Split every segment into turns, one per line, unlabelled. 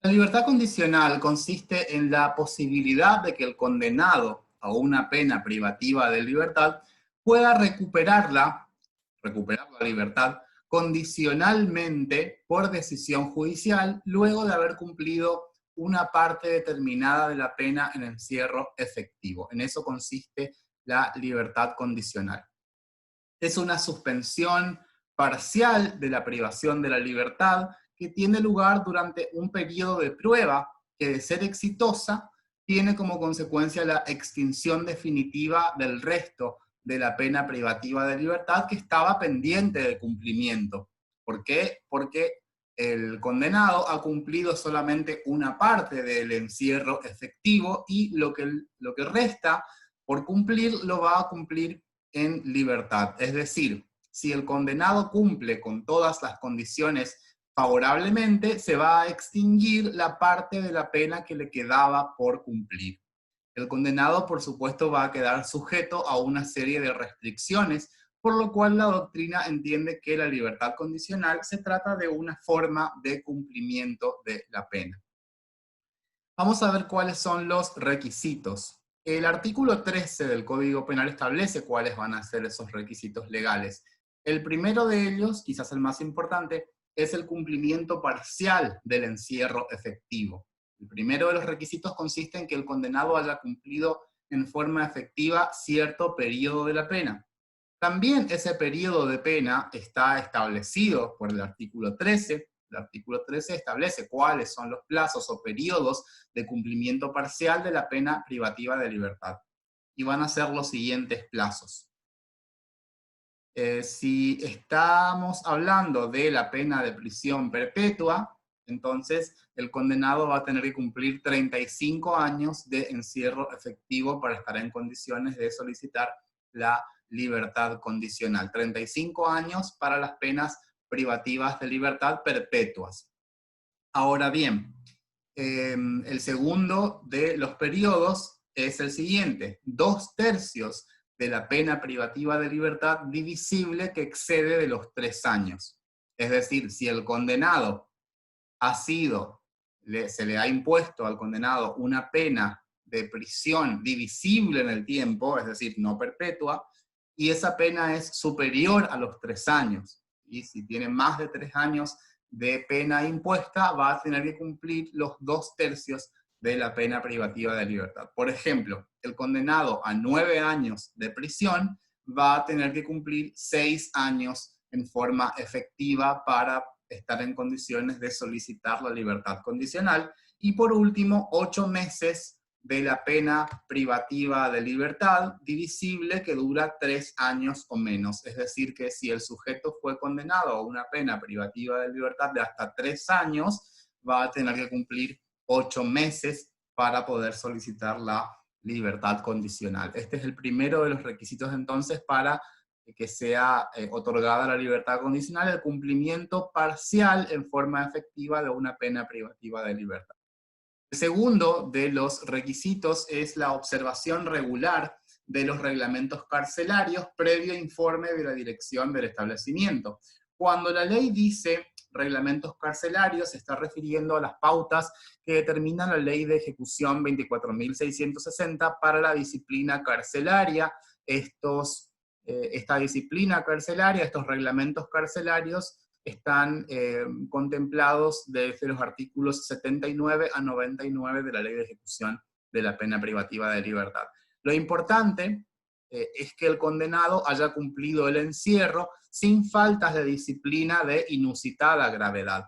La libertad condicional consiste en la posibilidad de que el condenado a una pena privativa de libertad pueda recuperar la libertad condicionalmente por decisión judicial luego de haber cumplido una parte determinada de la pena en encierro efectivo. En eso consiste la libertad condicional. Es una suspensión parcial de la privación de la libertad que tiene lugar durante un periodo de prueba que, de ser exitosa, tiene como consecuencia la extinción definitiva del resto de la pena privativa de libertad que estaba pendiente de cumplimiento. ¿Por qué? Porque el condenado ha cumplido solamente una parte del encierro efectivo y lo que resta por cumplir lo va a cumplir en libertad. Es decir, si el condenado cumple con todas las condiciones favorablemente, se va a extinguir la parte de la pena que le quedaba por cumplir. El condenado, por supuesto, va a quedar sujeto a una serie de restricciones, por lo cual la doctrina entiende que la libertad condicional se trata de una forma de cumplimiento de la pena. Vamos a ver cuáles son los requisitos. El artículo 13 del Código Penal establece cuáles van a ser esos requisitos legales. El primero de ellos, quizás el más importante, es el cumplimiento parcial del encierro efectivo. El primero de los requisitos consiste en que el condenado haya cumplido en forma efectiva cierto periodo de la pena. También ese periodo de pena está establecido por el artículo 13. El artículo 13 establece cuáles son los plazos o periodos de cumplimiento parcial de la pena privativa de libertad. Y van a ser los siguientes plazos. Si estamos hablando de la pena de prisión perpetua, entonces el condenado va a tener que cumplir 35 años de encierro efectivo para estar en condiciones de solicitar la libertad condicional. 35 años para las penas privativas de libertad perpetuas. Ahora bien, el segundo de los periodos es el siguiente: 2/3 de la pena privativa de libertad divisible que excede de los 3 años. Es decir, si el condenado se le ha impuesto al condenado una pena de prisión divisible en el tiempo, es decir, no perpetua, y esa pena es superior a los 3 años, y si tiene más de 3 años de pena impuesta, va a tener que cumplir los 2/3 de la pena privativa de libertad. Por ejemplo, el condenado a 9 años de prisión va a tener que cumplir 6 años en forma efectiva para estar en condiciones de solicitar la libertad condicional. Y por último, 8 meses de la pena privativa de libertad divisible que dura 3 años o menos. Es decir, que si el sujeto fue condenado a una pena privativa de libertad de hasta 3 años, va a tener que cumplir 8 meses para poder solicitar la libertad condicional. Este es el primero de los requisitos entonces para que sea otorgada la libertad condicional, el cumplimiento parcial en forma efectiva de una pena privativa de libertad. El segundo de los requisitos es la observación regular de los reglamentos carcelarios previo informe de la dirección del establecimiento. Cuando la ley dice reglamentos carcelarios, se está refiriendo a las pautas que determina la Ley de Ejecución 24.660 para la disciplina carcelaria. Esta disciplina carcelaria, estos reglamentos carcelarios, están contemplados desde los artículos 79 a 99 de la Ley de Ejecución de la Pena Privativa de Libertad. Lo importante es que el condenado haya cumplido el encierro sin faltas de disciplina de inusitada gravedad.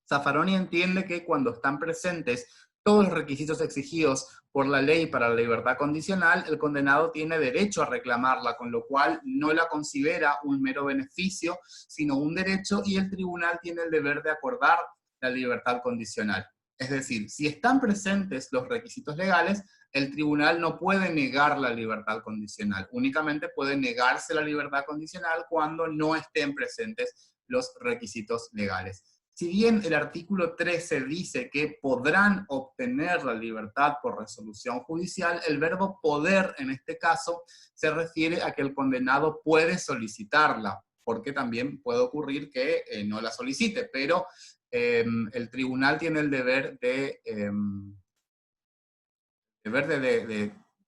Zaffaroni entiende que cuando están presentes todos los requisitos exigidos por la ley para la libertad condicional, el condenado tiene derecho a reclamarla, con lo cual no la considera un mero beneficio, sino un derecho, y el tribunal tiene el deber de acordar la libertad condicional. Es decir, si están presentes los requisitos legales, el tribunal no puede negar la libertad condicional, únicamente puede negarse la libertad condicional cuando no estén presentes los requisitos legales. Si bien el artículo 13 dice que podrán obtener la libertad por resolución judicial, el verbo poder en este caso se refiere a que el condenado puede solicitarla, porque también puede ocurrir que no la solicite, pero el tribunal tiene el deber de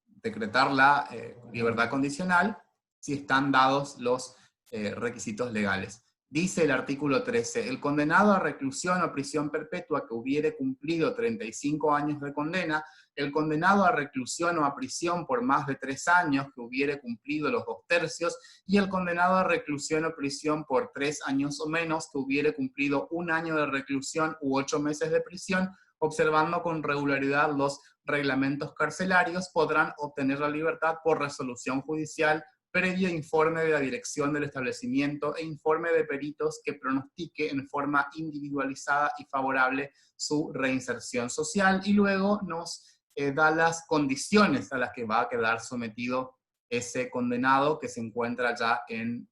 decretar la libertad condicional si están dados los requisitos legales. Dice el artículo 13, el condenado a reclusión o prisión perpetua que hubiere cumplido 35 años de condena, el condenado a reclusión o a prisión por más de 3 años que hubiere cumplido los 2/3, y el condenado a reclusión o prisión por 3 años o menos que hubiere cumplido 1 año de reclusión u 8 meses de prisión, observando con regularidad los reglamentos carcelarios, podrán obtener la libertad por resolución judicial previo informe de la dirección del establecimiento e informe de peritos que pronostique en forma individualizada y favorable su reinserción social, y luego nos da las condiciones a las que va a quedar sometido ese condenado que se encuentra ya en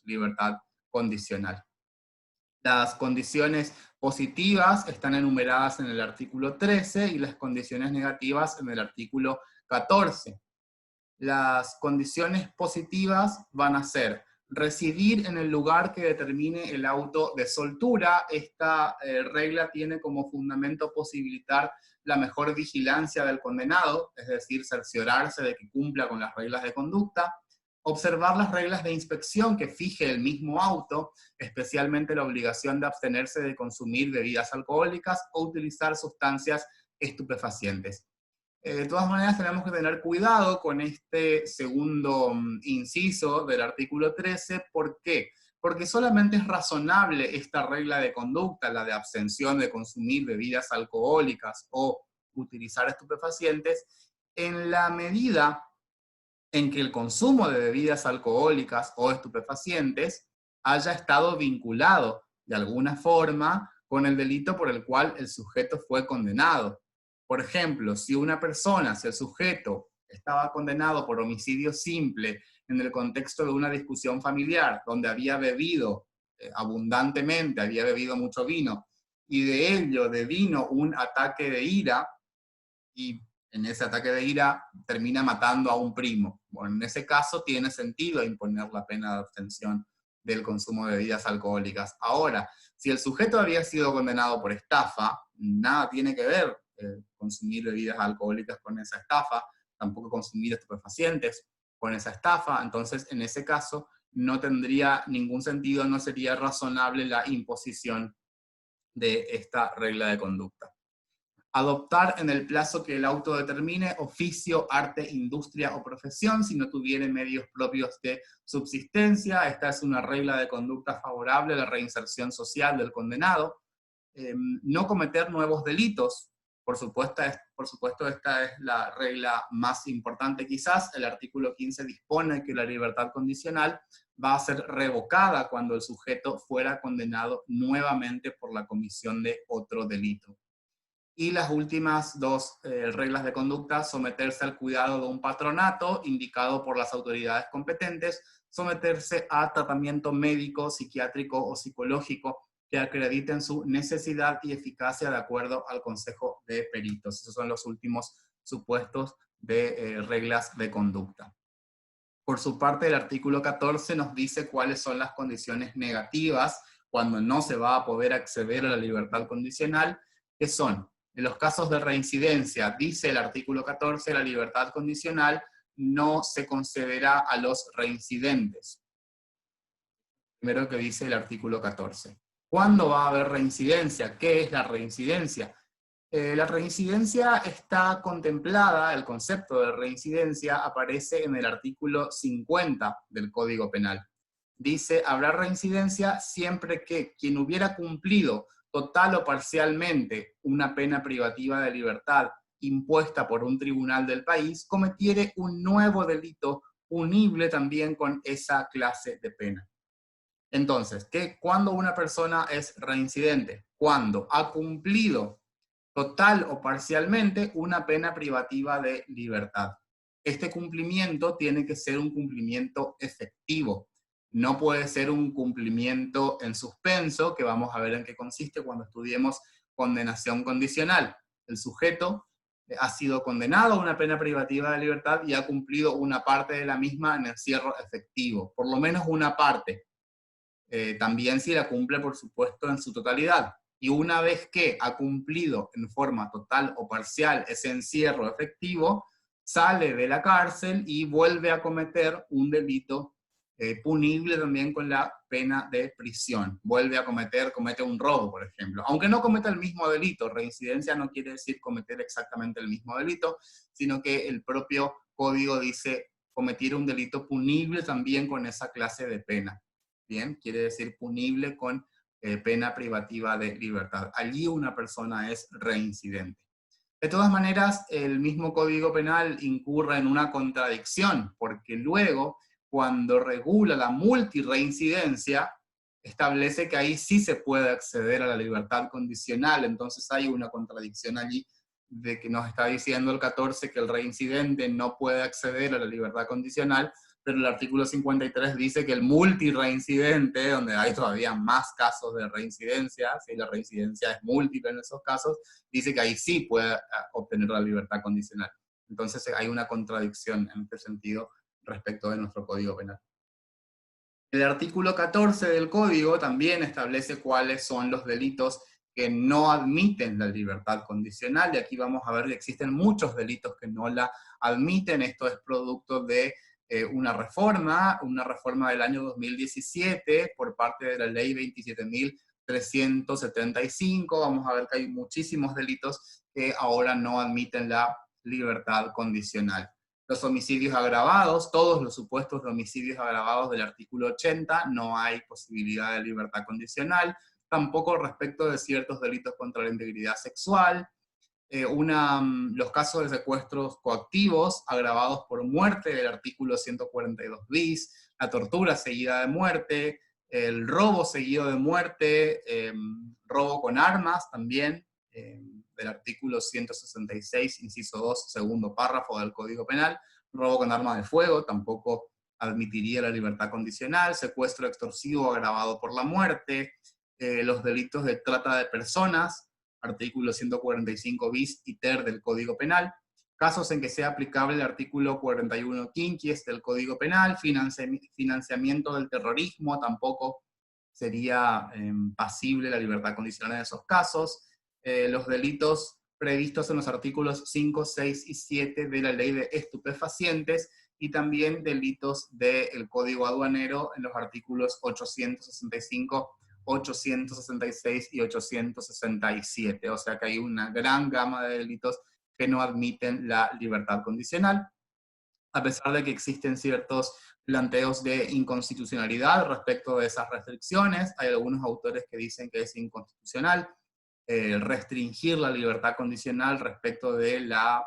libertad condicional. Las condiciones positivas están enumeradas en el artículo 13 y las condiciones negativas en el artículo 14. Las condiciones positivas van a ser residir en el lugar que determine el auto de soltura. Esta regla tiene como fundamento posibilitar la mejor vigilancia del condenado, es decir, cerciorarse de que cumpla con las reglas de conducta, observar las reglas de inspección que fije el mismo auto, especialmente la obligación de abstenerse de consumir bebidas alcohólicas o utilizar sustancias estupefacientes. De todas maneras, tenemos que tener cuidado con este segundo inciso del artículo 13. ¿Por qué? Porque solamente es razonable esta regla de conducta, la de abstención de consumir bebidas alcohólicas o utilizar estupefacientes, en la medida en que el consumo de bebidas alcohólicas o estupefacientes haya estado vinculado de alguna forma con el delito por el cual el sujeto fue condenado. Por ejemplo, si el sujeto estaba condenado por homicidio simple en el contexto de una discusión familiar, donde había bebido abundantemente, había bebido mucho vino, y de ello devino un ataque de ira, y en ese ataque de ira termina matando a un primo. Bueno, en ese caso tiene sentido imponer la pena de abstención del consumo de bebidas alcohólicas. Ahora, si el sujeto había sido condenado por estafa, nada tiene que ver consumir bebidas alcohólicas con esa estafa, tampoco consumir estupefacientes con esa estafa. Entonces, en ese caso, no tendría ningún sentido, no sería razonable la imposición de esta regla de conducta. Adoptar en el plazo que el auto determine oficio, arte, industria o profesión si no tuviere medios propios de subsistencia. Esta es una regla de conducta favorable a la reinserción social del condenado. No cometer nuevos delitos. Por supuesto, esta es la regla más importante quizás. El artículo 15 dispone que la libertad condicional va a ser revocada cuando el sujeto fuera condenado nuevamente por la comisión de otro delito. Y las últimas dos reglas de conducta: someterse al cuidado de un patronato indicado por las autoridades competentes, someterse a tratamiento médico, psiquiátrico o psicológico que acrediten su necesidad y eficacia de acuerdo al consejo de peritos. Esos son los últimos supuestos de reglas de conducta. Por su parte, el artículo 14 nos dice cuáles son las condiciones negativas cuando no se va a poder acceder a la libertad condicional, que son: en los casos de reincidencia, dice el artículo 14, la libertad condicional no se concederá a los reincidentes. Primero que dice el artículo 14. ¿Cuándo va a haber reincidencia? ¿Qué es la reincidencia? La reincidencia está contemplada, el concepto de reincidencia aparece en el artículo 50 del Código Penal. Dice: habrá reincidencia siempre que quien hubiera cumplido total o parcialmente una pena privativa de libertad impuesta por un tribunal del país cometiere un nuevo delito punible también con esa clase de pena. Entonces, ¿cuándo una persona es reincidente? Cuando ha cumplido total o parcialmente una pena privativa de libertad. Este cumplimiento tiene que ser un cumplimiento efectivo. No puede ser un cumplimiento en suspenso, que vamos a ver en qué consiste cuando estudiemos condenación condicional. El sujeto ha sido condenado a una pena privativa de libertad y ha cumplido una parte de la misma en encierro efectivo, por lo menos una parte. También si la cumple, por supuesto, en su totalidad. y una vez que ha cumplido en forma total o parcial ese encierro efectivo, sale de la cárcel y vuelve a cometer un delito punible también con la pena de prisión. Vuelve a comete un robo, por ejemplo. Aunque no cometa el mismo delito, reincidencia no quiere decir cometer exactamente el mismo delito, sino que el propio código dice cometer un delito punible también con esa clase de pena. Bien, quiere decir punible con pena privativa de libertad. Allí una persona es reincidente. De todas maneras, el mismo Código Penal incurre en una contradicción, porque luego, cuando regula la multirreincidencia, establece que ahí sí se puede acceder a la libertad condicional. Entonces hay una contradicción allí de que nos está diciendo el 14 que el reincidente no puede acceder a la libertad condicional, pero el artículo 53 dice que el multireincidente, donde hay todavía más casos de reincidencia, si la reincidencia es múltiple en esos casos, dice que ahí sí puede obtener la libertad condicional. Entonces hay una contradicción en este sentido respecto de nuestro Código Penal. El artículo 14 del Código también establece cuáles son los delitos que no admiten la libertad condicional, y aquí vamos a ver que existen muchos delitos que no la admiten. Esto es producto de una reforma del año 2017 por parte de la ley 27.375. Vamos a ver que hay muchísimos delitos que ahora no admiten la libertad condicional. Los homicidios agravados, todos los supuestos de homicidios agravados del artículo 80, no hay posibilidad de libertad condicional, tampoco respecto de ciertos delitos contra la integridad sexual. Los casos de secuestros coactivos agravados por muerte del artículo 142 bis, la tortura seguida de muerte, el robo seguido de muerte, robo con armas también, del artículo 166, inciso 2, segundo párrafo del Código Penal, robo con arma de fuego, tampoco admitiría la libertad condicional, secuestro extorsivo agravado por la muerte, los delitos de trata de personas, artículo 145 bis y ter del Código Penal, casos en que sea aplicable el artículo 41 quinquies del Código Penal, financiamiento del terrorismo, tampoco sería pasible la libertad condicional en esos casos, los delitos previstos en los artículos 5, 6 y 7 de la ley de estupefacientes, y también delitos del Código Aduanero en los artículos 865, 866 y 867. O sea que hay una gran gama de delitos que no admiten la libertad condicional, a pesar de que existen ciertos planteos de inconstitucionalidad respecto de esas restricciones. Hay algunos autores que dicen que es inconstitucional restringir la libertad condicional respecto de la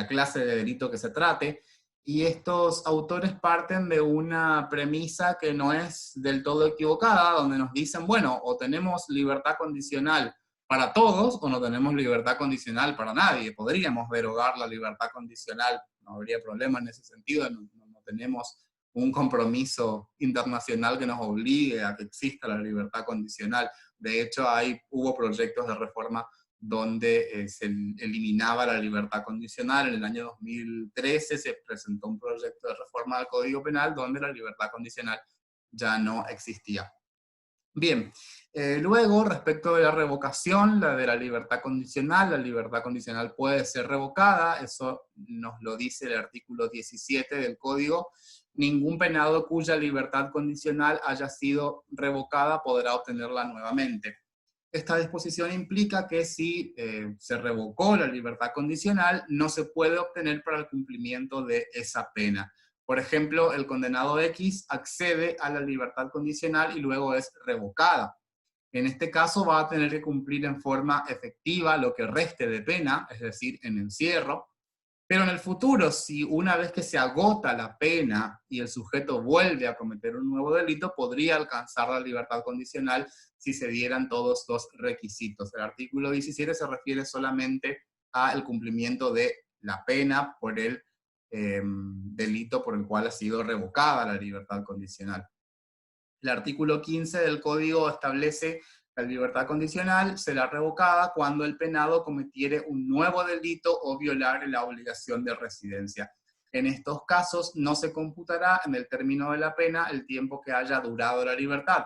clase de delito que se trate, y estos autores parten de una premisa que no es del todo equivocada, donde nos dicen, bueno, o tenemos libertad condicional para todos, o no tenemos libertad condicional para nadie. Podríamos derogar la libertad condicional, no habría problema en ese sentido, no tenemos un compromiso internacional que nos obligue a que exista la libertad condicional. De hecho, hubo proyectos de reforma donde se eliminaba la libertad condicional. En el año 2013 se presentó un proyecto de reforma del Código Penal donde la libertad condicional ya no existía. Bien, luego respecto de la revocación, la de la libertad condicional puede ser revocada, eso nos lo dice el artículo 17 del Código. Ningún penado cuya libertad condicional haya sido revocada podrá obtenerla nuevamente. Esta disposición implica que si se revocó la libertad condicional, no se puede obtener para el cumplimiento de esa pena. Por ejemplo, el condenado X accede a la libertad condicional y luego es revocada. En este caso va a tener que cumplir en forma efectiva lo que reste de pena, es decir, en encierro. Pero en el futuro, si una vez que se agota la pena y el sujeto vuelve a cometer un nuevo delito, podría alcanzar la libertad condicional si se dieran todos los requisitos. El artículo 17 se refiere solamente al cumplimiento de la pena por el delito por el cual ha sido revocada la libertad condicional. El artículo 15 del Código establece la libertad condicional será revocada cuando el penado cometiere un nuevo delito o violare la obligación de residencia. En estos casos no se computará en el término de la pena el tiempo que haya durado la libertad.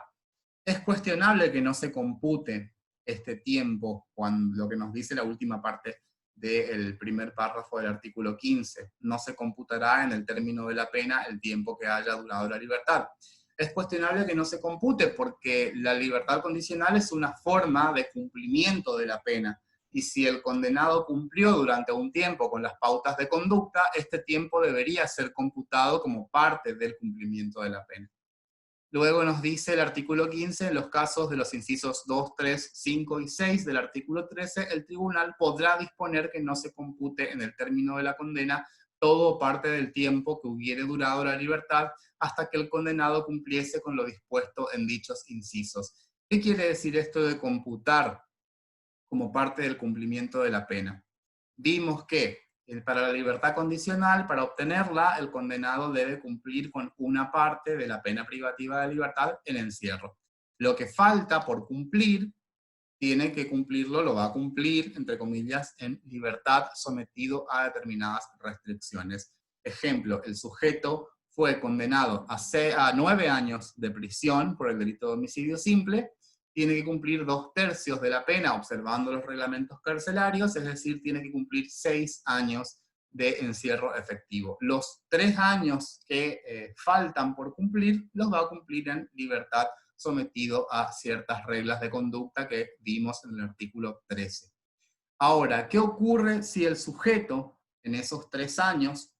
Es cuestionable que no se compute este tiempo, cuando lo que nos dice la última parte del primer párrafo del artículo 15. No se computará en el término de la pena el tiempo que haya durado la libertad. Es cuestionable que no se compute porque la libertad condicional es una forma de cumplimiento de la pena. Y si el condenado cumplió durante un tiempo con las pautas de conducta, este tiempo debería ser computado como parte del cumplimiento de la pena. Luego nos dice el artículo 15, en los casos de los incisos 2, 3, 5 y 6 del artículo 13, el tribunal podrá disponer que no se compute en el término de la condena todo o parte del tiempo que hubiere durado la libertad hasta que el condenado cumpliese con lo dispuesto en dichos incisos. ¿Qué quiere decir esto de computar como parte del cumplimiento de la pena? Vimos que para la libertad condicional, para obtenerla, el condenado debe cumplir con una parte de la pena privativa de libertad en encierro. Lo que falta por cumplir, tiene que cumplirlo, lo va a cumplir, entre comillas, en libertad sometido a determinadas restricciones. Ejemplo, el sujeto fue condenado a 9 años de prisión por el delito de homicidio simple, tiene que cumplir 2/3 de la pena observando los reglamentos carcelarios, es decir, tiene que cumplir 6 años de encierro efectivo. Los 3 años que faltan por cumplir, los va a cumplir en libertad sometido a ciertas reglas de conducta que vimos en el artículo 13. Ahora, ¿qué ocurre si el sujeto en esos 3 años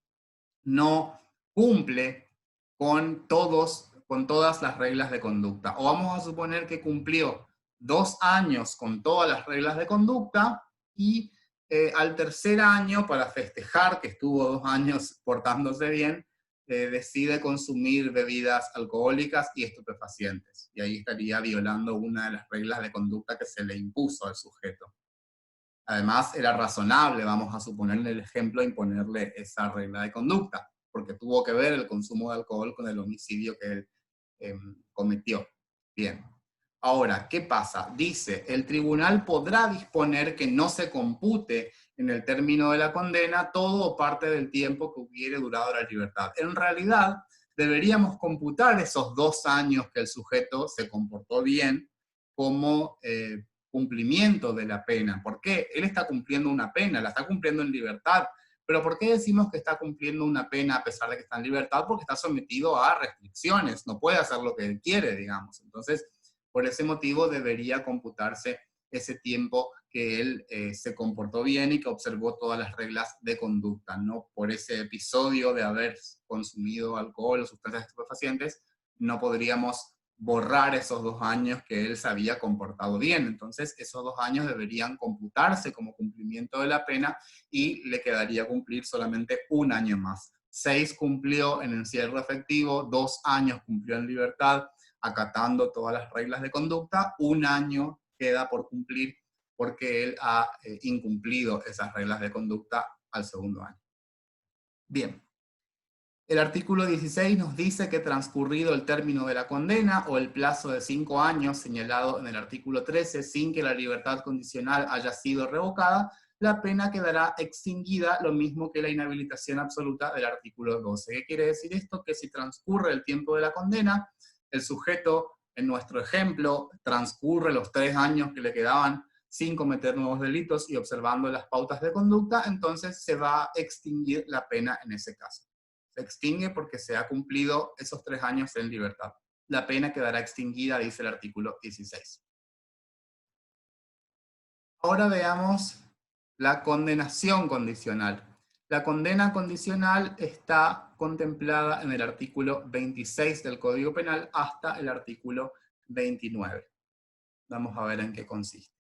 no cumple con todas las reglas de conducta? O vamos a suponer que cumplió 2 años con todas las reglas de conducta y al tercer año, para festejar que estuvo 2 años portándose bien, decide consumir bebidas alcohólicas y estupefacientes. Y ahí estaría violando una de las reglas de conducta que se le impuso al sujeto. Además, era razonable, vamos a suponer en el ejemplo, imponerle esa regla de conducta, porque tuvo que ver el consumo de alcohol con el homicidio que él cometió. Bien. Ahora, ¿qué pasa? Dice, el tribunal podrá disponer que no se compute en el término de la condena todo o parte del tiempo que hubiere durado la libertad. En realidad, deberíamos computar esos 2 años que el sujeto se comportó bien como cumplimiento de la pena. ¿Por qué? Él está cumpliendo una pena, la está cumpliendo en libertad. Pero ¿por qué decimos que está cumpliendo una pena a pesar de que está en libertad? Porque está sometido a restricciones, no puede hacer lo que él quiere, digamos. Entonces, por ese motivo debería computarse ese tiempo que él se comportó bien y que observó todas las reglas de conducta, no por ese episodio de haber consumido alcohol o sustancias estupefacientes, no podríamos borrar esos 2 años que él se había comportado bien. Entonces, esos 2 años deberían computarse como cumplimiento de la pena y le quedaría cumplir solamente 1 año más. 6 cumplió en encierro efectivo, 2 años cumplió en libertad, acatando todas las reglas de conducta, 1 año queda por cumplir porque él ha incumplido esas reglas de conducta al segundo año. Bien. El artículo 16 nos dice que transcurrido el término de la condena o el plazo de 5 años señalado en el artículo 13 sin que la libertad condicional haya sido revocada, la pena quedará extinguida, lo mismo que la inhabilitación absoluta del artículo 12. ¿Qué quiere decir esto? Que si transcurre el tiempo de la condena, el sujeto, en nuestro ejemplo, transcurre los 3 años que le quedaban sin cometer nuevos delitos y observando las pautas de conducta, entonces se va a extinguir la pena en ese caso. Se extingue porque se ha cumplido esos 3 años en libertad. La pena quedará extinguida, dice el artículo 16. Ahora veamos la condenación condicional. La condena condicional está contemplada en el artículo 26 del Código Penal hasta el artículo 29. Vamos a ver en qué consiste.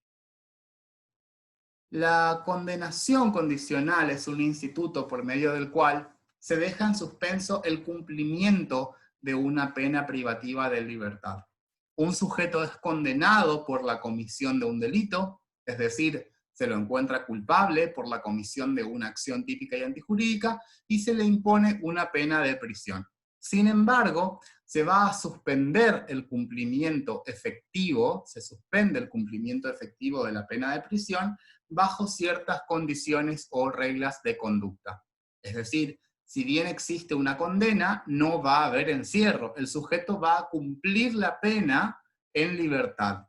La condenación condicional es un instituto por medio del cual se deja en suspenso el cumplimiento de una pena privativa de libertad. Un sujeto es condenado por la comisión de un delito, es decir, se lo encuentra culpable por la comisión de una acción típica y antijurídica y se le impone una pena de prisión. Sin embargo, se va a suspender el cumplimiento efectivo, se suspende el cumplimiento efectivo de la pena de prisión bajo ciertas condiciones o reglas de conducta. Es decir, si bien existe una condena, no va a haber encierro. El sujeto va a cumplir la pena en libertad.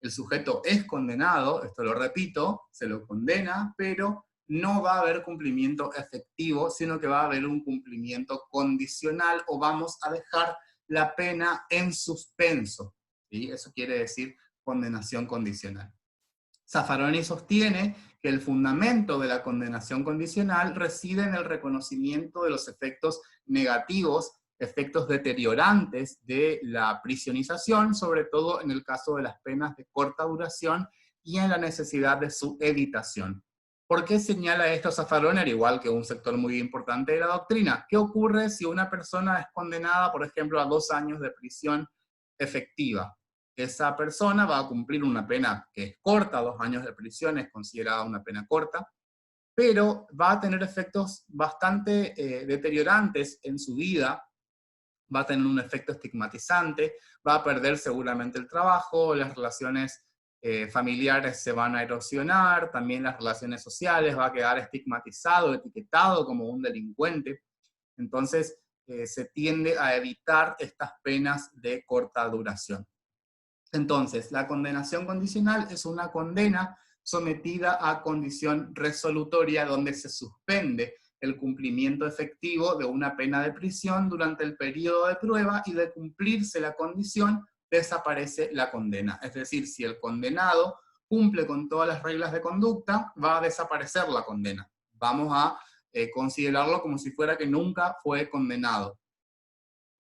El sujeto es condenado, esto lo repito, se lo condena, pero no va a haber cumplimiento efectivo, sino que va a haber un cumplimiento condicional o vamos a dejar la pena en suspenso. ¿Sí? Eso quiere decir condenación condicional. Zaffaroni sostiene que el fundamento de la condenación condicional reside en el reconocimiento de los efectos negativos, efectos deteriorantes de la prisionización, sobre todo en el caso de las penas de corta duración y en la necesidad de su evitación. ¿Por qué señala esto Zaffaroni, al igual que un sector muy importante de la doctrina? ¿Qué ocurre si una persona es condenada, por ejemplo, a 2 años de prisión efectiva? Esa persona va a cumplir una pena que es corta, 2 años de prisión es considerada una pena corta, pero va a tener efectos bastante deteriorantes en su vida, va a tener un efecto estigmatizante, va a perder seguramente el trabajo, las relaciones familiares se van a erosionar, también las relaciones sociales, va a quedar estigmatizado, etiquetado como un delincuente. Entonces, se tiende a evitar estas penas de corta duración. Entonces, la condenación condicional es una condena sometida a condición resolutoria donde se suspende el cumplimiento efectivo de una pena de prisión durante el periodo de prueba y de cumplirse la condición desaparece la condena. Es decir, si el condenado cumple con todas las reglas de conducta, va a desaparecer la condena. Vamos a considerarlo como si fuera que nunca fue condenado.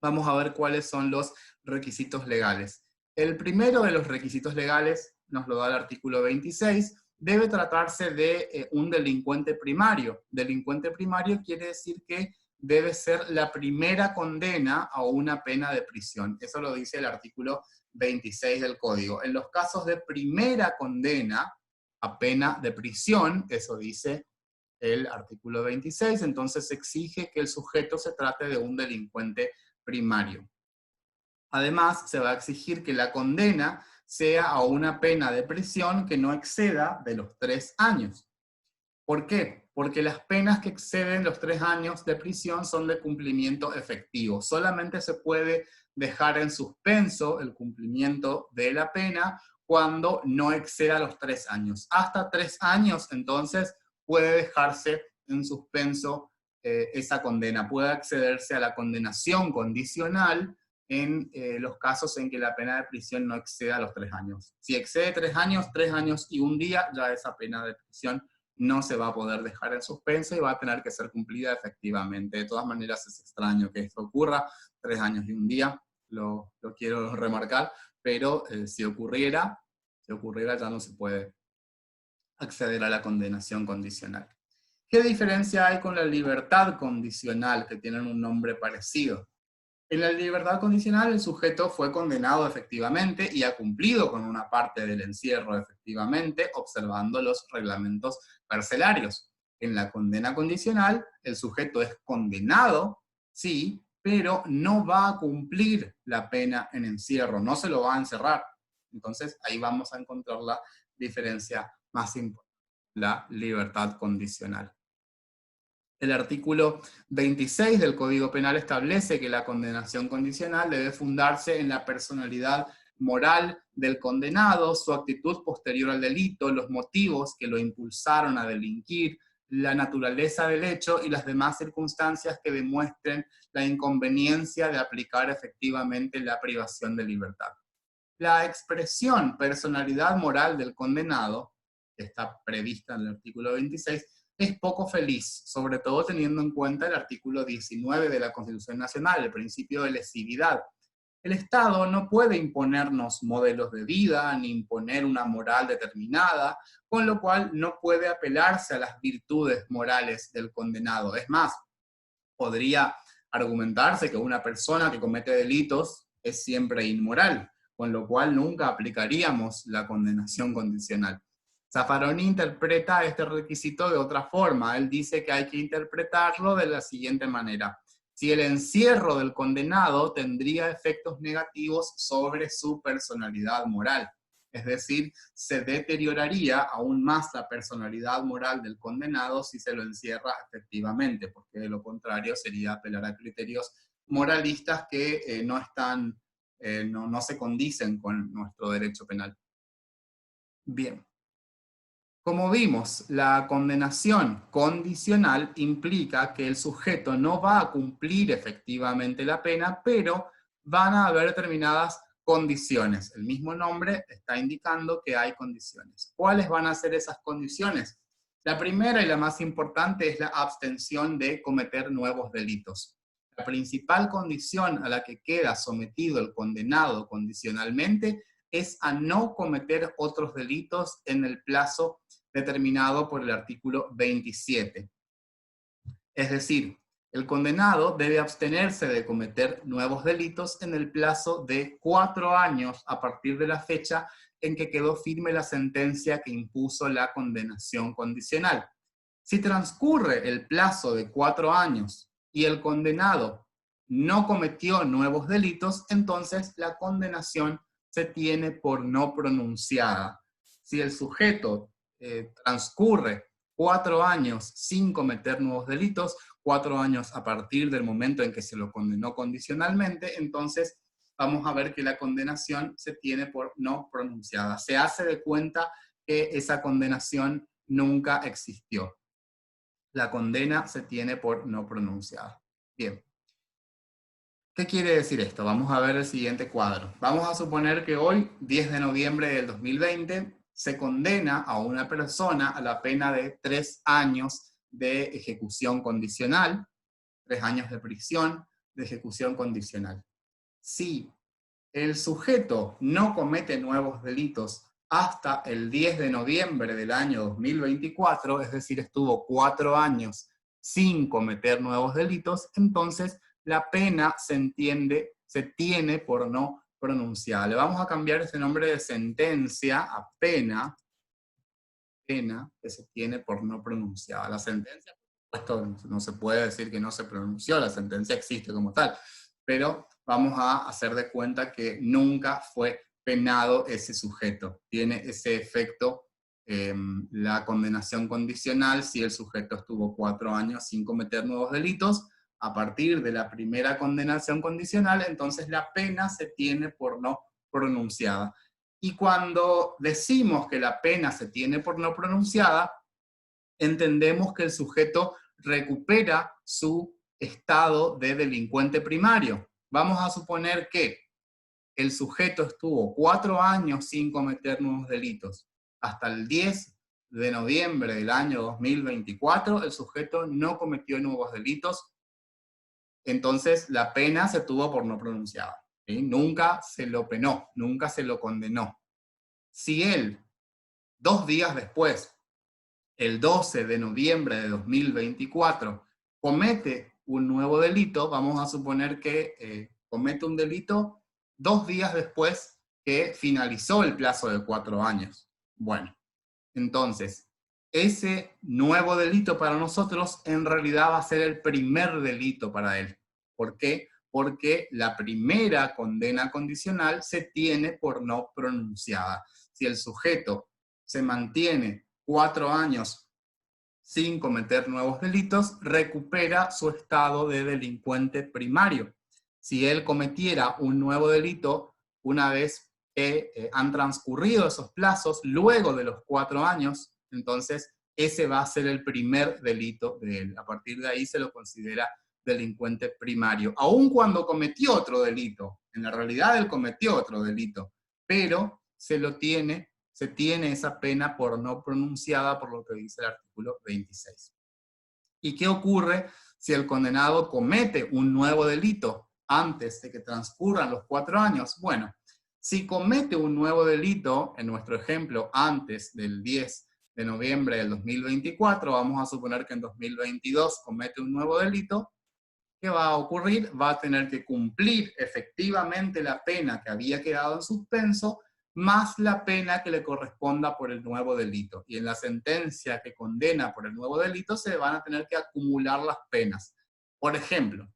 Vamos a ver cuáles son los requisitos legales. El primero de los requisitos legales, nos lo da el artículo 26, debe tratarse de un delincuente primario. Delincuente primario quiere decir que debe ser la primera condena a una pena de prisión. Eso lo dice el artículo 26 del Código. En los casos de primera condena a pena de prisión, eso dice el artículo 26, entonces se exige que el sujeto se trate de un delincuente primario. Además, se va a exigir que la condena sea a una pena de prisión que no exceda de los 3 años. ¿Por qué? Porque las penas que exceden los 3 años de prisión son de cumplimiento efectivo. Solamente se puede dejar en suspenso el cumplimiento de la pena cuando no exceda los 3 años. Hasta 3 años, entonces, puede dejarse en suspenso esa condena. Puede accederse a la condenación condicional en los casos en que la pena de prisión no exceda los 3 años. Si excede 3 años y un día, ya esa pena de prisión no se va a poder dejar en suspenso y va a tener que ser cumplida efectivamente. De todas maneras es extraño que esto ocurra, 3 años y un día, lo quiero remarcar, pero si ocurriera ya no se puede acceder a la condenación condicional. ¿Qué diferencia hay con la libertad condicional, que tienen un nombre parecido? En la libertad condicional el sujeto fue condenado efectivamente y ha cumplido con una parte del encierro efectivamente, observando los reglamentos carcelarios. En la condena condicional el sujeto es condenado, sí, pero no va a cumplir la pena en encierro, no se lo va a encerrar. Entonces ahí vamos a encontrar la diferencia más importante, la libertad condicional. El artículo 26 del Código Penal establece que la condenación condicional debe fundarse en la personalidad moral del condenado, su actitud posterior al delito, los motivos que lo impulsaron a delinquir, la naturaleza del hecho y las demás circunstancias que demuestren la inconveniencia de aplicar efectivamente la privación de libertad. La expresión personalidad moral del condenado, que está prevista en el artículo 26, es poco feliz, sobre todo teniendo en cuenta el artículo 19 de la Constitución Nacional, el principio de lesividad. El Estado no puede imponernos modelos de vida, ni imponer una moral determinada, con lo cual no puede apelarse a las virtudes morales del condenado. Es más, podría argumentarse que una persona que comete delitos es siempre inmoral, con lo cual nunca aplicaríamos la condenación condicional. Zaffaroni interpreta este requisito de otra forma. Él dice que hay que interpretarlo de la siguiente manera. Si el encierro del condenado tendría efectos negativos sobre su personalidad moral, es decir, se deterioraría aún más la personalidad moral del condenado si se lo encierra efectivamente, porque de lo contrario sería apelar a criterios moralistas que no están no se condicen con nuestro derecho penal. Bien. Como vimos, la condenación condicional implica que el sujeto no va a cumplir efectivamente la pena, pero van a haber determinadas condiciones. El mismo nombre está indicando que hay condiciones. ¿Cuáles van a ser esas condiciones? La primera y la más importante es la abstención de cometer nuevos delitos. La principal condición a la que queda sometido el condenado condicionalmente es a no cometer otros delitos en el plazo determinado por el artículo 27. Es decir, el condenado debe abstenerse de cometer nuevos delitos en el plazo de 4 años a partir de la fecha en que quedó firme la sentencia que impuso la condenación condicional. Si transcurre el plazo de 4 años y el condenado no cometió nuevos delitos, entonces la condenación se tiene por no pronunciada. Si el sujeto transcurre 4 años sin cometer nuevos delitos, 4 años a partir del momento en que se lo condenó condicionalmente, entonces vamos a ver que la condenación se tiene por no pronunciada. Se hace de cuenta que esa condenación nunca existió. La condena se tiene por no pronunciada. Bien. ¿Qué quiere decir esto? Vamos a ver el siguiente cuadro. Vamos a suponer que hoy, 10 de noviembre del 2020, se condena a una persona a la pena de 3 años de ejecución condicional, 3 años de prisión de ejecución condicional. Si el sujeto no comete nuevos delitos hasta el 10 de noviembre del año 2024, es decir, estuvo 4 años sin cometer nuevos delitos, entonces la pena se tiene por no pronunciada. Le vamos a cambiar ese nombre de sentencia a pena que se tiene por no pronunciada. La sentencia, por supuesto, no se puede decir que no se pronunció, la sentencia existe como tal, pero vamos a hacer de cuenta que nunca fue penado ese sujeto. Tiene ese efecto la condenación condicional si el sujeto estuvo 4 años sin cometer nuevos delitos. A partir de la primera condenación condicional, entonces la pena se tiene por no pronunciada. Y cuando decimos que la pena se tiene por no pronunciada, entendemos que el sujeto recupera su estado de delincuente primario. Vamos a suponer que el sujeto estuvo 4 años sin cometer nuevos delitos. Hasta el 10 de noviembre del año 2024, el sujeto no cometió nuevos delitos, entonces la pena se tuvo por no pronunciada. ¿Sí? Nunca se lo penó, nunca se lo condenó. Si él, 2 días después, el 12 de noviembre de 2024, comete un nuevo delito, vamos a suponer que comete un delito 2 días después que finalizó el plazo de 4 años. Bueno, entonces, ese nuevo delito para nosotros en realidad va a ser el primer delito para él. ¿Por qué? Porque la primera condena condicional se tiene por no pronunciada. Si el sujeto se mantiene 4 años sin cometer nuevos delitos, recupera su estado de delincuente primario. Si él cometiera un nuevo delito una vez que han transcurrido esos plazos, luego de los 4 años, entonces ese va a ser el primer delito de él. A partir de ahí se lo considera delincuente primario. Aun cuando cometió otro delito, en la realidad él cometió otro delito, pero se tiene esa pena por no pronunciada por lo que dice el artículo 26. ¿Y qué ocurre si el condenado comete un nuevo delito antes de que transcurran los 4 años? Bueno, si comete un nuevo delito, en nuestro ejemplo, antes del 10 de noviembre del 2024, vamos a suponer que en 2022 comete un nuevo delito, ¿qué va a ocurrir? Va a tener que cumplir efectivamente la pena que había quedado en suspenso, más la pena que le corresponda por el nuevo delito. Y en la sentencia que condena por el nuevo delito se van a tener que acumular las penas. Por ejemplo,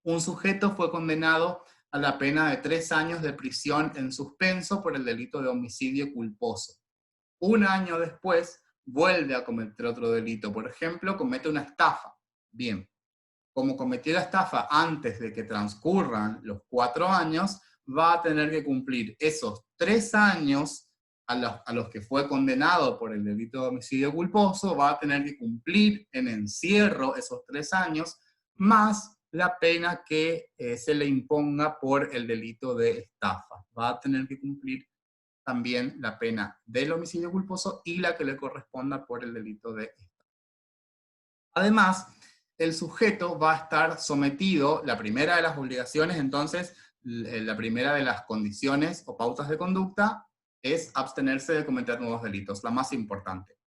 un sujeto fue condenado a la pena de 3 años de prisión en suspenso por el delito de homicidio culposo. 1 año después vuelve a cometer otro delito. Por ejemplo, comete una estafa. Bien, como cometió la estafa antes de que transcurran los 4 años, va a tener que cumplir esos 3 años a los que fue condenado por el delito de homicidio culposo, va a tener que cumplir en encierro esos 3 años, más la pena que se le imponga por el delito de estafa. Va a tener que cumplir también la pena del homicidio culposo y la que le corresponda por el delito de estafa. Además, el sujeto va a estar sometido, la primera de las obligaciones, entonces, la primera de las condiciones o pautas de conducta es abstenerse de cometer nuevos delitos, la más importante.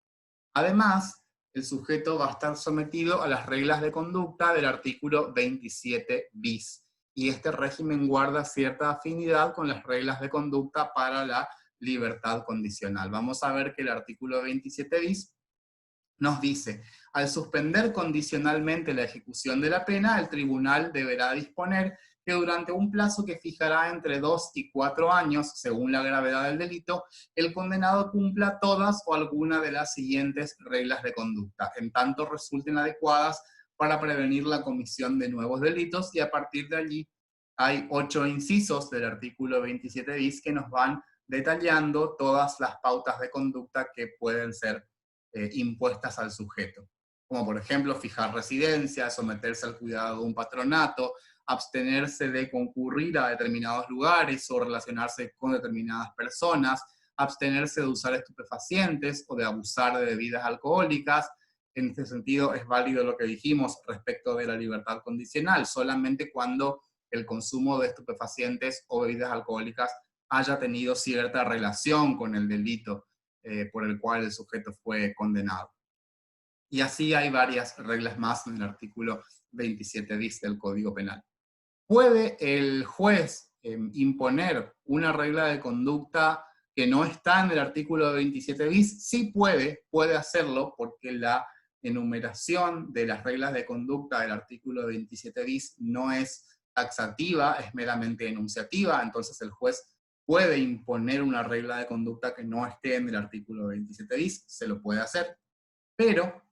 Además, el sujeto va a estar sometido a las reglas de conducta del artículo 27 bis, y este régimen guarda cierta afinidad con las reglas de conducta para la libertad condicional. Vamos a ver que el artículo 27 bis nos dice: al suspender condicionalmente la ejecución de la pena, el tribunal deberá disponer que durante un plazo que fijará entre 2 y 4 años, según la gravedad del delito, el condenado cumpla todas o alguna de las siguientes reglas de conducta, en tanto resulten adecuadas para prevenir la comisión de nuevos delitos, y a partir de allí hay 8 incisos del artículo 27 bis que nos van detallando todas las pautas de conducta que pueden ser impuestas al sujeto, como por ejemplo fijar residencia, someterse al cuidado de un patronato, abstenerse de concurrir a determinados lugares o relacionarse con determinadas personas, abstenerse de usar estupefacientes o de abusar de bebidas alcohólicas. En este sentido es válido lo que dijimos respecto de la libertad condicional, solamente cuando el consumo de estupefacientes o bebidas alcohólicas haya tenido cierta relación con el delito por el cual el sujeto fue condenado. Y así hay varias reglas más en el artículo 27 bis del Código Penal. ¿Puede el juez imponer una regla de conducta que no está en el artículo 27 bis? Sí puede hacerlo, porque la enumeración de las reglas de conducta del artículo 27 bis no es taxativa, es meramente enunciativa. Entonces el juez puede imponer una regla de conducta que no esté en el artículo 27 bis, se lo puede hacer, pero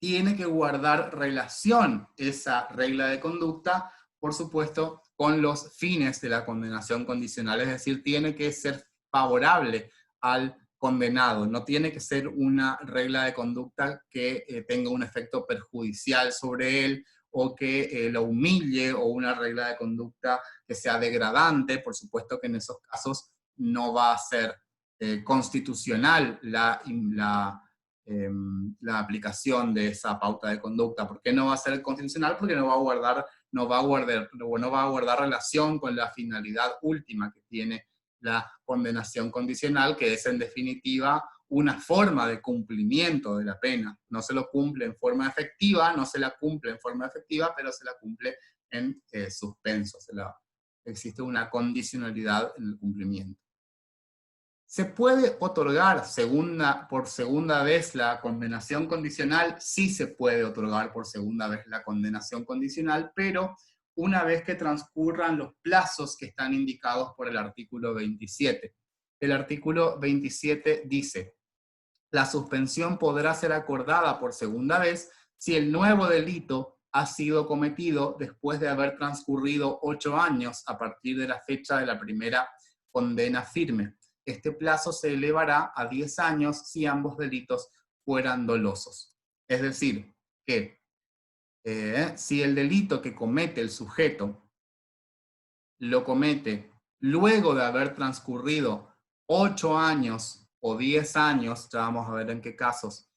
tiene que guardar relación esa regla de conducta, por supuesto, con los fines de la condenación condicional, es decir, tiene que ser favorable al condenado, no tiene que ser una regla de conducta que tenga un efecto perjudicial sobre él o que lo humille, o una regla de conducta que sea degradante. Por supuesto que en esos casos no va a ser constitucional la aplicación de esa pauta de conducta. ¿Por qué no va a ser constitucional? Porque no va a guardar relación con la finalidad última que tiene la condenación condicional, que es en definitiva una forma de cumplimiento de la pena. No se lo cumple en forma efectiva, no se la cumple en forma efectiva, pero se la cumple en suspenso. Existe una condicionalidad en el cumplimiento. ¿Se puede otorgar por segunda vez la condenación condicional? Sí se puede otorgar por segunda vez la condenación condicional, pero una vez que transcurran los plazos que están indicados por el artículo 27. El artículo 27 dice: la suspensión podrá ser acordada por segunda vez si el nuevo delito ha sido cometido después de haber transcurrido 8 años a partir de la fecha de la primera condena firme. Este plazo se elevará a 10 años si ambos delitos fueran dolosos. Es decir, que si el delito que comete el sujeto lo comete luego de haber transcurrido 8 años o 10 años, ya vamos a ver en qué casos,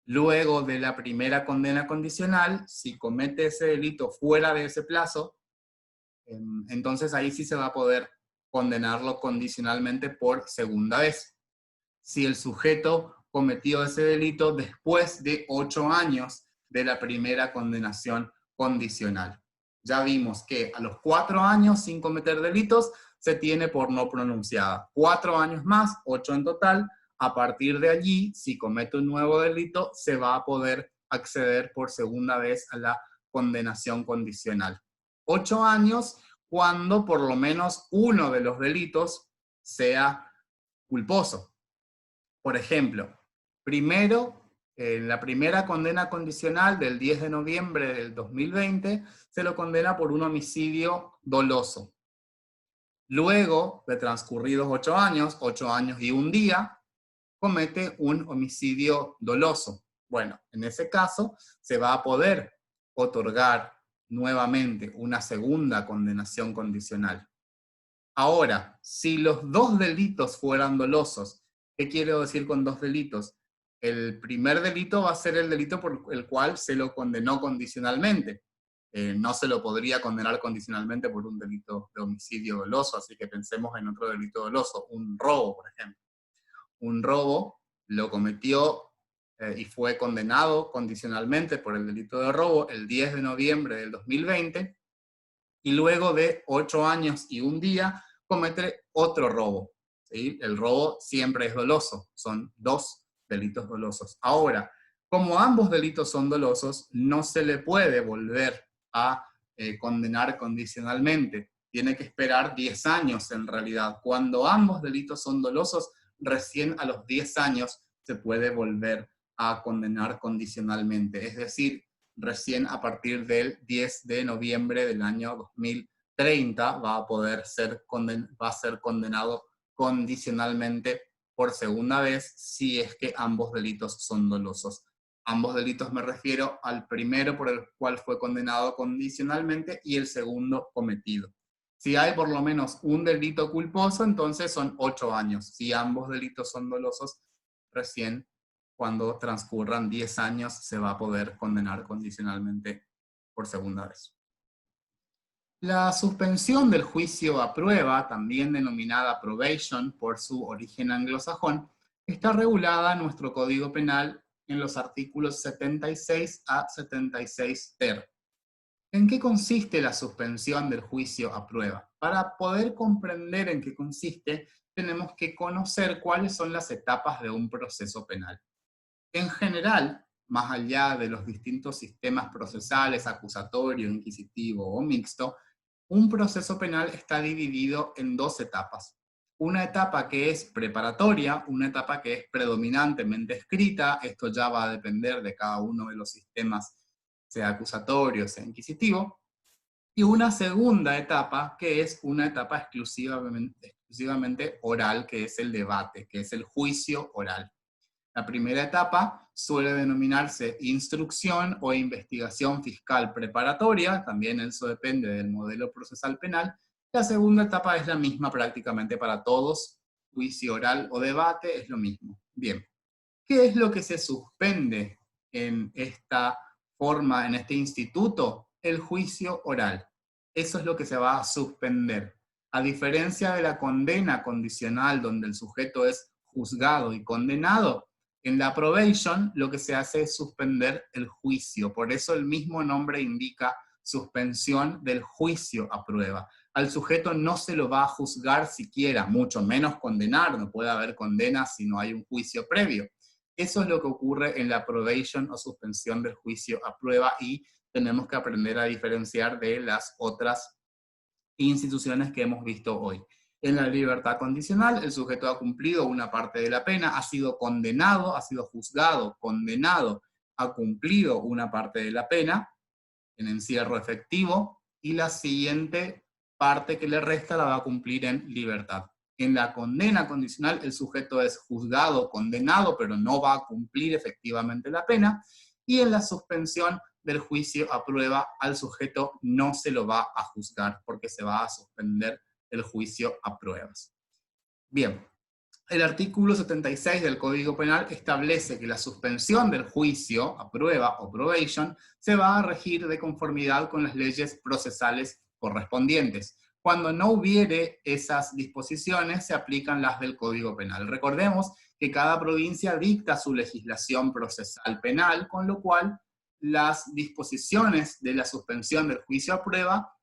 luego de la primera condena condicional, si comete ese delito fuera de ese plazo, entonces ahí sí se va a poder condenarlo condicionalmente por segunda vez. Si el sujeto cometió ese delito después de 8 años de la primera condenación condicional. Ya vimos que a los 4 años sin cometer delitos se tiene por no pronunciada. 4 años más, 8 en total. A partir de allí, si comete un nuevo delito, se va a poder acceder por segunda vez a la condenación condicional. 8 años cuando por lo menos uno de los delitos sea culposo. Por ejemplo, primero, en la primera condena condicional del 10 de noviembre del 2020, se lo condena por un homicidio doloso. Luego de transcurridos 8 años y un día, comete un homicidio doloso. Bueno, en ese caso se va a poder otorgar nuevamente una segunda condenación condicional. Ahora, si los dos delitos fueran dolosos, ¿qué quiero decir con dos delitos? El primer delito va a ser el delito por el cual se lo condenó condicionalmente. No se lo podría condenar condicionalmente por un delito de homicidio doloso, así que pensemos en otro delito doloso, un robo, por ejemplo. Un robo lo cometió y fue condenado condicionalmente por el delito de robo el 10 de noviembre del 2020, y luego de 8 años y un día comete otro robo. ¿Sí? El robo siempre es doloso, son dos delitos dolosos. Ahora, como ambos delitos son dolosos, no se le puede volver a condenar condicionalmente. Tiene que esperar 10 años en realidad. Cuando ambos delitos son dolosos, recién a los 10 años se puede volver a condenar condicionalmente. Es decir, recién a partir del 10 de noviembre del año 2030 va a ser condenado condicionalmente por segunda vez si es que ambos delitos son dolosos. Ambos delitos me refiero al primero por el cual fue condenado condicionalmente y el segundo cometido. Si hay por lo menos un delito culposo, entonces son 8 años. Si ambos delitos son dolosos, recién cuando transcurran 10 años se va a poder condenar condicionalmente por segunda vez. La suspensión del juicio a prueba, también denominada probation por su origen anglosajón, está regulada en nuestro Código Penal en los artículos 76 a 76 ter. ¿En qué consiste la suspensión del juicio a prueba? Para poder comprender en qué consiste, tenemos que conocer cuáles son las etapas de un proceso penal. En general, más allá de los distintos sistemas procesales, acusatorio, inquisitivo o mixto, un proceso penal está dividido en dos etapas. Una etapa que es preparatoria, una etapa que es predominantemente escrita, esto ya va a depender de cada uno de los sistemas, sea acusatorio, sea inquisitivo, y una segunda etapa que es una etapa exclusivamente oral, que es el debate, que es el juicio oral. La primera etapa suele denominarse instrucción o investigación fiscal preparatoria, también eso depende del modelo procesal penal. La segunda etapa es la misma prácticamente para todos, juicio oral o debate es lo mismo. Bien, ¿qué es lo que se suspende en esta forma, en este instituto? El juicio oral. Eso es lo que se va a suspender. A diferencia de la condena condicional, donde el sujeto es juzgado y condenado, en la probation lo que se hace es suspender el juicio. Por eso el mismo nombre indica suspensión del juicio a prueba. Al sujeto no se lo va a juzgar siquiera, mucho menos condenar. No puede haber condena si no hay un juicio previo. Eso es lo que ocurre en la probation o suspensión del juicio a prueba, y tenemos que aprender a diferenciar de las otras instituciones que hemos visto hoy. En la libertad condicional, el sujeto ha cumplido una parte de la pena, ha sido condenado, ha sido juzgado, condenado, ha cumplido una parte de la pena en encierro efectivo, y la siguiente parte que le resta la va a cumplir en libertad. En la condena condicional, el sujeto es juzgado, condenado, pero no va a cumplir efectivamente la pena, y en la suspensión del juicio a prueba, al sujeto no se lo va a juzgar porque se va a suspender el juicio a pruebas. Bien, el artículo 76 del Código Penal establece que la suspensión del juicio a prueba o probation se va a regir de conformidad con las leyes procesales correspondientes. Cuando no hubiere esas disposiciones, se aplican las del Código Penal. Recordemos que cada provincia dicta su legislación procesal penal, con lo cual las disposiciones de la suspensión del juicio a prueba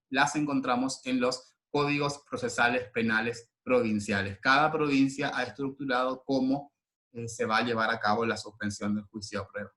las encontramos en los códigos procesales penales provinciales. Cada provincia ha estructurado cómo se va a llevar a cabo la suspensión del juicio a prueba.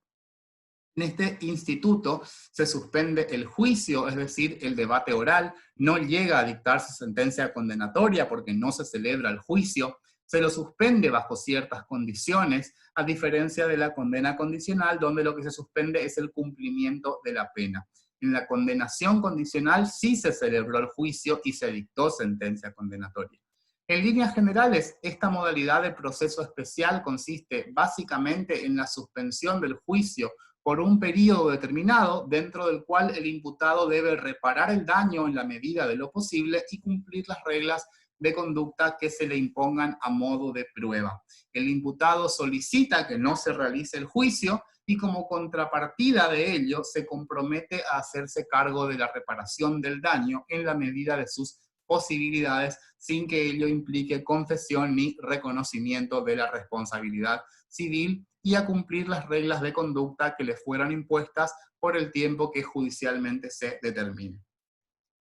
En este instituto se suspende el juicio, es decir, el debate oral, no llega a dictarse sentencia condenatoria porque no se celebra el juicio, se lo suspende bajo ciertas condiciones, a diferencia de la condena condicional, donde lo que se suspende es el cumplimiento de la pena. En la condenación condicional sí se celebró el juicio y se dictó sentencia condenatoria. En líneas generales, esta modalidad de proceso especial consiste básicamente en la suspensión del juicio por un periodo determinado, dentro del cual el imputado debe reparar el daño en la medida de lo posible y cumplir las reglas de conducta que se le impongan a modo de prueba. El imputado solicita que no se realice el juicio y como contrapartida de ello se compromete a hacerse cargo de la reparación del daño en la medida de sus posibilidades, sin que ello implique confesión ni reconocimiento de la responsabilidad civil, y a cumplir las reglas de conducta que le fueran impuestas por el tiempo que judicialmente se determine.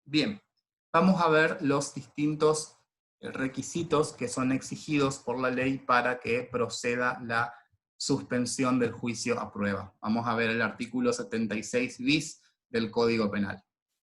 Bien, vamos a ver los distintos requisitos que son exigidos por la ley para que proceda la suspensión del juicio a prueba. Vamos a ver el artículo 76 bis del Código Penal.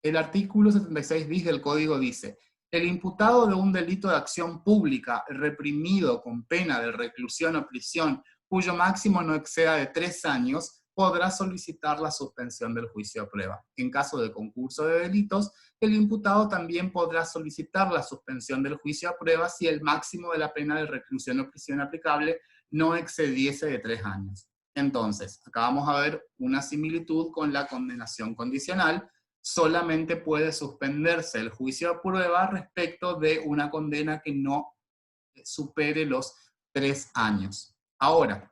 El artículo 76 bis del Código dice: el imputado de un delito de acción pública reprimido con pena de reclusión o prisión cuyo máximo no exceda de 3 años, podrá solicitar la suspensión del juicio a prueba. En caso de concurso de delitos, el imputado también podrá solicitar la suspensión del juicio a prueba si el máximo de la pena de reclusión o prisión aplicable no excediese de 3 años. Entonces, acá vamos a ver una similitud con la condenación condicional. Solamente puede suspenderse el juicio a prueba respecto de una condena que no supere los 3 años. Ahora,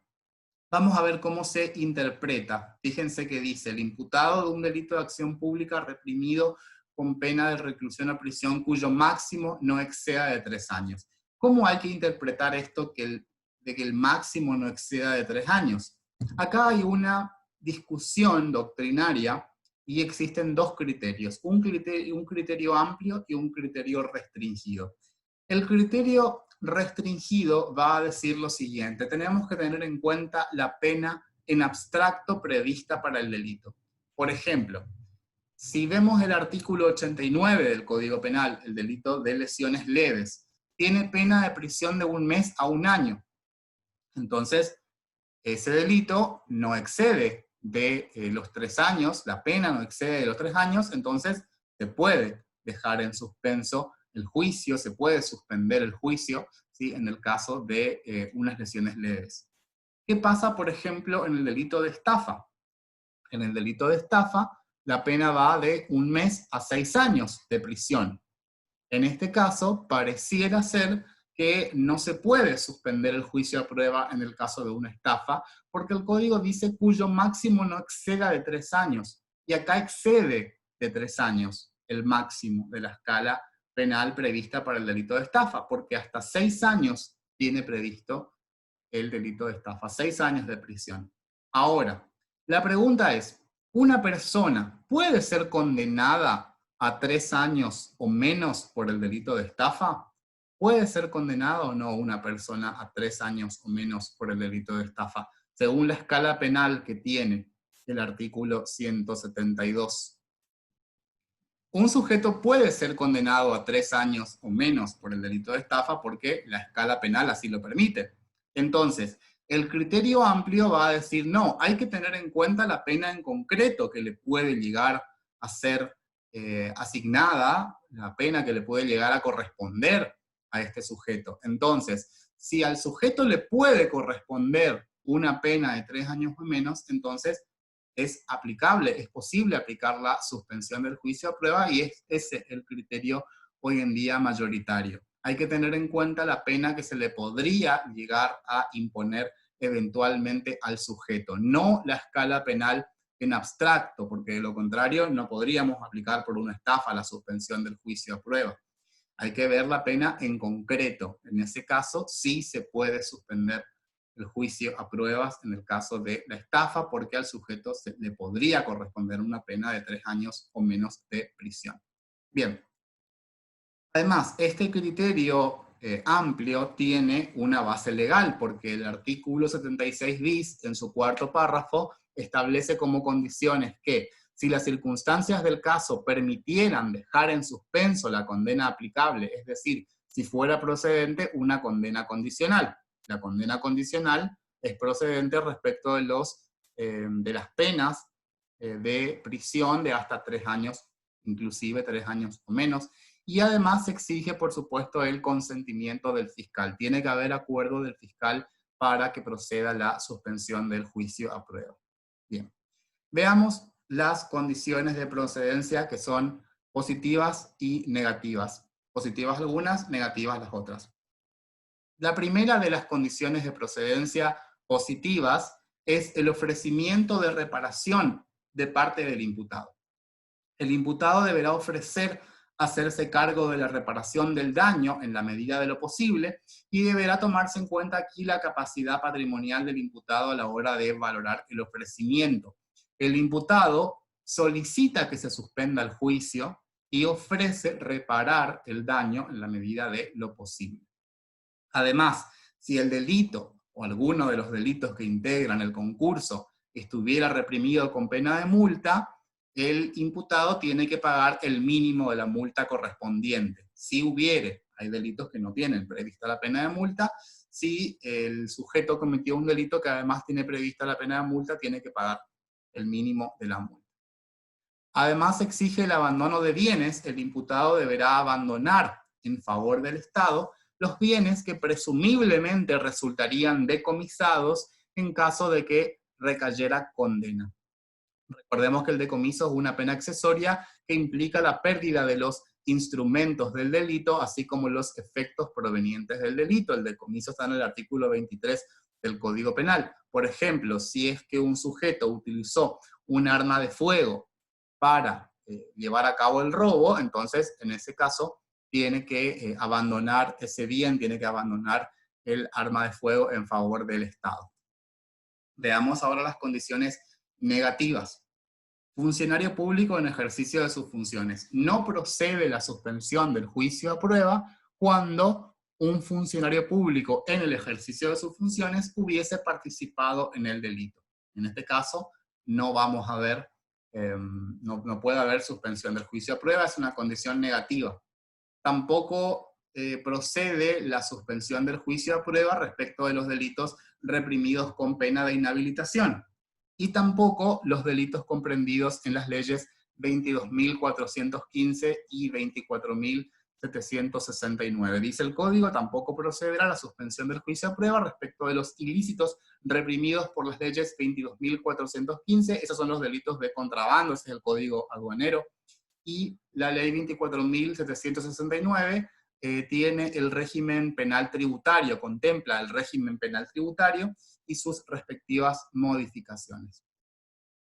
vamos a ver cómo se interpreta. Fíjense que dice: el imputado de un delito de acción pública reprimido con pena de reclusión o prisión cuyo máximo no exceda de 3 años. ¿Cómo hay que interpretar esto de que el máximo no exceda de 3 años? Acá hay una discusión doctrinaria y existen dos criterios, un criterio amplio y un criterio restringido. El criterio restringido va a decir lo siguiente: tenemos que tener en cuenta la pena en abstracto prevista para el delito. Por ejemplo, si vemos el artículo 89 del Código Penal, el delito de lesiones leves, tiene pena de prisión de 1 mes a 1 año. Entonces, ese delito no excede de los 3 años, la pena no excede de los 3 años, entonces se puede dejar en suspenso el juicio, se puede suspender el juicio, ¿sí?, en el caso de unas lesiones leves. ¿Qué pasa, por ejemplo, en el delito de estafa? En el delito de estafa, la pena va de 1 mes a 6 años de prisión. En este caso, pareciera ser que no se puede suspender el juicio a prueba en el caso de una estafa, porque el código dice cuyo máximo no exceda de 3 años. Y acá excede de 3 años el máximo de la escala penal prevista para el delito de estafa, porque hasta 6 años tiene previsto el delito de estafa, 6 años de prisión. Ahora, la pregunta es: ¿una persona puede ser condenada a 3 años o menos por el delito de estafa? ¿Puede ser condenada o no una persona a 3 años o menos por el delito de estafa, según la escala penal que tiene el artículo 172? Un sujeto puede ser condenado a 3 años o menos por el delito de estafa porque la escala penal así lo permite. Entonces, el criterio amplio va a decir: no, hay que tener en cuenta la pena en concreto que le puede llegar a ser asignada, la pena que le puede llegar a corresponder a este sujeto. Entonces, si al sujeto le puede corresponder una pena de 3 años o menos, entonces es aplicable, es posible aplicar la suspensión del juicio a prueba, y es ese el criterio hoy en día mayoritario. Hay que tener en cuenta la pena que se le podría llegar a imponer eventualmente al sujeto, no la escala penal en abstracto, porque de lo contrario no podríamos aplicar por una estafa la suspensión del juicio a prueba. Hay que ver la pena en concreto. En ese caso sí se puede suspender el juicio a pruebas en el caso de la estafa, porque al sujeto le podría corresponder una pena de 3 años o menos de prisión. Bien. Además, este criterio amplio tiene una base legal, porque el artículo 76 bis, en su 4º párrafo, establece como condiciones que, si las circunstancias del caso permitieran dejar en suspenso la condena aplicable, es decir, si fuera procedente una condena condicional. La condena condicional es procedente respecto de las penas de prisión de hasta 3 años, inclusive 3 años o menos. Y además se exige, por supuesto, el consentimiento del fiscal. Tiene que haber acuerdo del fiscal para que proceda la suspensión del juicio a prueba. Bien, veamos las condiciones de procedencia que son positivas y negativas. Positivas algunas, negativas las otras. La primera de las condiciones de procedencia positivas es el ofrecimiento de reparación de parte del imputado. El imputado deberá ofrecer hacerse cargo de la reparación del daño en la medida de lo posible y deberá tomarse en cuenta aquí la capacidad patrimonial del imputado a la hora de valorar el ofrecimiento. El imputado solicita que se suspenda el juicio y ofrece reparar el daño en la medida de lo posible. Además, si el delito o alguno de los delitos que integran el concurso estuviera reprimido con pena de multa, el imputado tiene que pagar el mínimo de la multa correspondiente. Si hubiere, hay delitos que no tienen prevista la pena de multa, si el sujeto cometió un delito que además tiene prevista la pena de multa, tiene que pagar el mínimo de la multa. Además, exige el abandono de bienes. El imputado deberá abandonar en favor del Estado los bienes que presumiblemente resultarían decomisados en caso de que recayera condena. Recordemos que el decomiso es una pena accesoria que implica la pérdida de los instrumentos del delito, así como los efectos provenientes del delito. El decomiso está en el artículo 23 del Código Penal. Por ejemplo, si es que un sujeto utilizó un arma de fuego para llevar a cabo el robo, entonces en ese caso tiene que abandonar ese bien, tiene que abandonar el arma de fuego en favor del Estado. Veamos ahora las condiciones negativas. Funcionario público en ejercicio de sus funciones. No procede la suspensión del juicio a prueba cuando un funcionario público en el ejercicio de sus funciones hubiese participado en el delito. En este caso, no vamos a ver, no puede haber suspensión del juicio a prueba, es una condición negativa. Tampoco procede la suspensión del juicio a prueba respecto de los delitos reprimidos con pena de inhabilitación, y tampoco los delitos comprendidos en las leyes 22.415 y 24.769. Dice el Código, tampoco procederá la suspensión del juicio a prueba respecto de los ilícitos reprimidos por las leyes 22.415, esos son los delitos de contrabando, ese es el Código Aduanero, y la ley 24.769 tiene el régimen penal tributario, contempla el régimen penal tributario y sus respectivas modificaciones.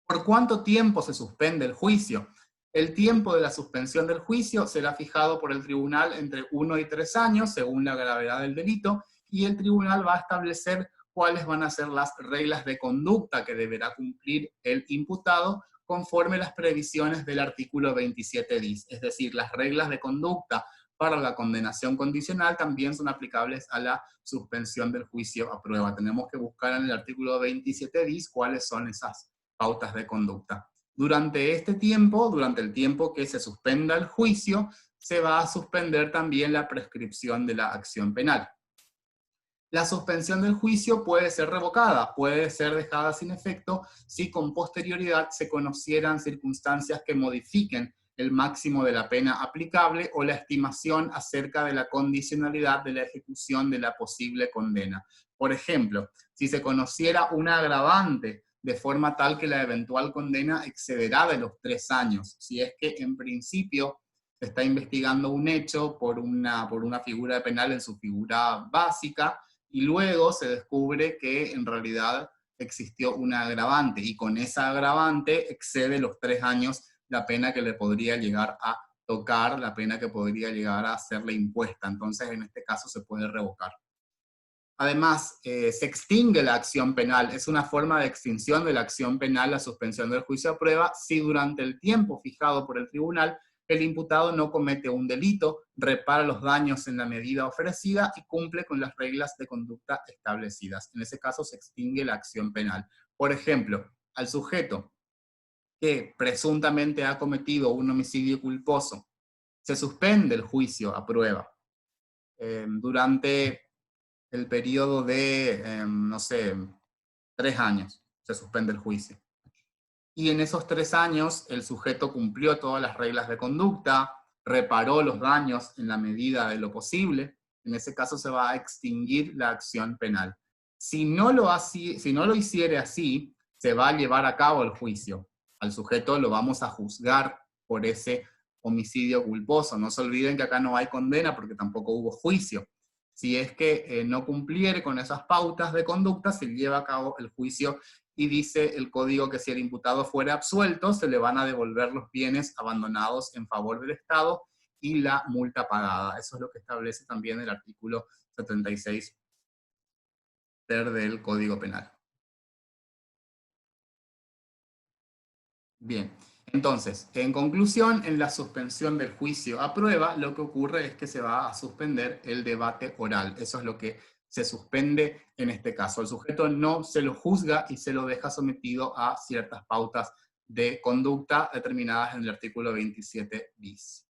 ¿Por cuánto tiempo se suspende el juicio? El tiempo de la suspensión del juicio será fijado por el tribunal entre 1 y 3 años, según la gravedad del delito, y el tribunal va a establecer cuáles van a ser las reglas de conducta que deberá cumplir el imputado conforme las previsiones del artículo 27 bis. Es decir, las reglas de conducta para la condenación condicional también son aplicables a la suspensión del juicio a prueba. Tenemos que buscar en el artículo 27 bis cuáles son esas pautas de conducta. Durante este tiempo, durante el tiempo que se suspenda el juicio, se va a suspender también la prescripción de la acción penal. La suspensión del juicio puede ser revocada, puede ser dejada sin efecto si con posterioridad se conocieran circunstancias que modifiquen el máximo de la pena aplicable o la estimación acerca de la condicionalidad de la ejecución de la posible condena. Por ejemplo, si se conociera una agravante de forma tal que la eventual condena excederá de los 3 años, si es que en principio se está investigando un hecho por una figura penal en su figura básica, y luego se descubre que en realidad existió una agravante, y con esa agravante excede los 3 años la pena que le podría llegar a tocar, la pena que podría llegar a serle impuesta. Entonces, en este caso se puede revocar. Además, se extingue la acción penal. Es una forma de extinción de la acción penal la suspensión del juicio a prueba si durante el tiempo fijado por el tribunal el imputado no comete un delito, repara los daños en la medida ofrecida y cumple con las reglas de conducta establecidas. En ese caso se extingue la acción penal. Por ejemplo, al sujeto que presuntamente ha cometido un homicidio culposo, se suspende el juicio a prueba durante el periodo de, no sé, 3 años, se suspende el juicio. y en esos 3 años el sujeto cumplió todas las reglas de conducta, reparó los daños en la medida de lo posible, en ese caso se va a extinguir la acción penal. Si no lo hiciere así, se va a llevar a cabo el juicio. Al sujeto lo vamos a juzgar por ese homicidio culposo. No se olviden que acá no hay condena porque tampoco hubo juicio. Si es que no cumpliere con esas pautas de conducta, se lleva a cabo el juicio y dice el código que si el imputado fuera absuelto, se le van a devolver los bienes abandonados en favor del Estado y la multa pagada. Eso es lo que establece también el artículo 76 del Código Penal. Bien, entonces, en conclusión, en la suspensión del juicio a prueba, lo que ocurre es que se va a suspender el debate oral. Eso es lo que se suspende en este caso. El sujeto no se lo juzga y se lo deja sometido a ciertas pautas de conducta determinadas en el artículo 27 bis.